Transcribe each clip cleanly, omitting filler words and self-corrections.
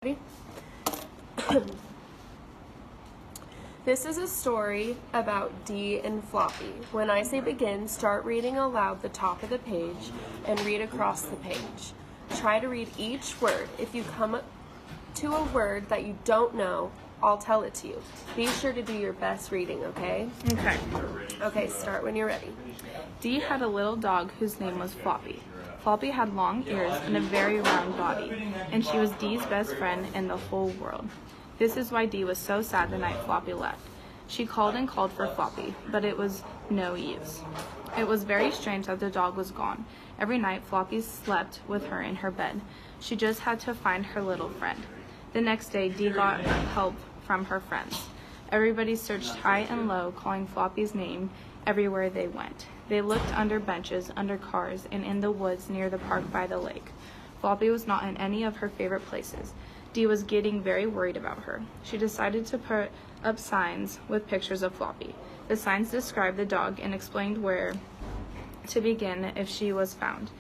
Ready? This is a story about Dee and Floppy. When I say begin, start reading aloud the top of the page and read across the page. Try to read each word. If you come to a word that you don't know, I'll tell it to you. Be sure to do your best reading, okay? Okay. Okay, start when you're ready. Dee had a little dog whose name was Floppy. Floppy had long ears and a very round body, and she was Dee's best friend in the whole world. This is why Dee was so sad the night Floppy left. She called and called for Floppy, but it was no use. It was very strange that the dog was gone. Every night Floppy slept with her in her bed. She just had to find her little friend. The next day, Dee got help from her friends. Everybody searched high and low, calling Floppy's name everywhere they went. They looked under benches, under cars, and in the woods near the park by the lake. Floppy was not in any of her favorite places. Dee was getting very worried about her. She decided to put up signs with pictures of Floppy. The signs described the dog and explained where to begin if she was found.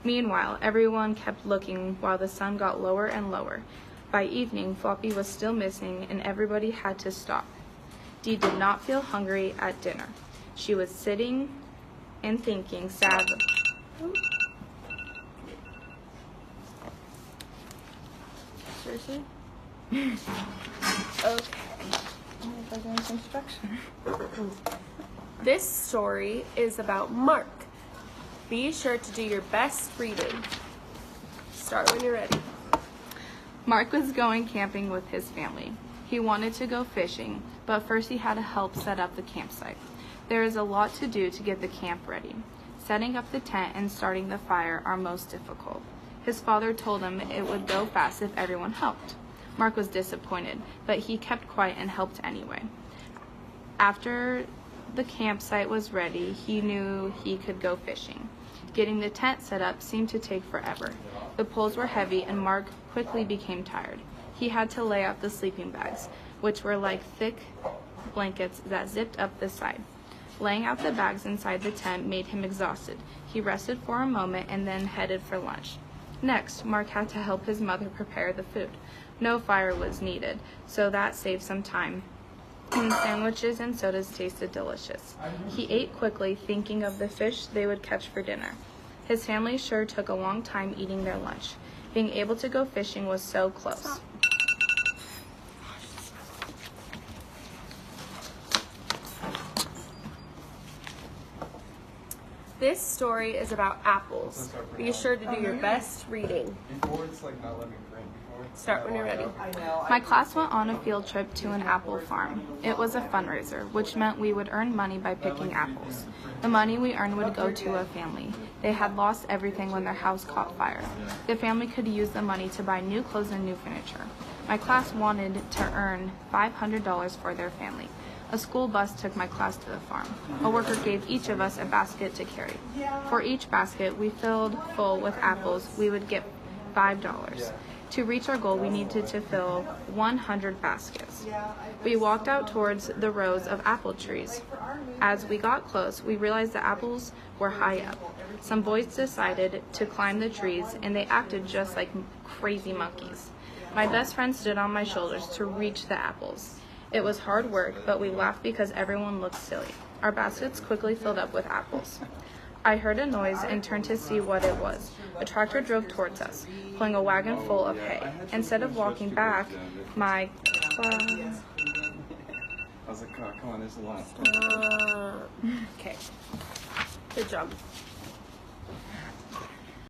Meanwhile, everyone kept looking while the sun got lower and lower. By evening, Floppy was still missing, and everybody had to stop. Dee did not feel hungry at dinner. She was sitting and thinking sadly. Seriously? Okay. This story is about Mark. Be sure to do your best reading. Start when you're ready. Mark was going camping with his family. He wanted to go fishing, but first he had to help set up the campsite. There is a lot to do to get the camp ready. Setting up the tent and starting the fire are most difficult. His father told him it would go fast if everyone helped. Mark was disappointed, but he kept quiet and helped anyway. After the campsite was ready, he knew he could go fishing. Getting the tent set up seemed to take forever. The poles were heavy and Mark quickly became tired. He had to lay out the sleeping bags, which were like thick blankets that zipped up the side. Laying out the bags inside the tent made him exhausted. He rested for a moment and then headed for lunch. Next, Mark had to help his mother prepare the food. No fire was needed, so that saved some time, and sandwiches and sodas tasted delicious. He ate quickly, thinking of the fish they would catch for dinner. His family sure took a long time eating their lunch. Being able to go fishing was so close. This story is about apples. Be sure to do your best reading. Start when you're ready. My class went on a field trip to an apple farm. It was a fundraiser, which meant we would earn money by picking apples. The money we earned would go to a family. They had lost everything when their house caught fire. The family could use the money to buy new clothes and new furniture. My class wanted to earn $500 for their family. A school bus took my class to the farm. A worker gave each of us a basket to carry. For each basket we filled full with apples, we would get $5. To reach our goal, we needed to fill 100 baskets. We walked out towards the rows of apple trees. As we got close, we realized the apples were high up. Some boys decided to climb the trees, and they acted just like crazy monkeys. My best friend stood on my shoulders to reach the apples. It was hard work, but we laughed because everyone looked silly. Our baskets quickly filled up with apples. I heard a noise and turned to see what it was. A tractor drove towards us, pulling a wagon full of hay. Instead of walking back, my class... I was like, come on, there's a lot. Okay. Good job.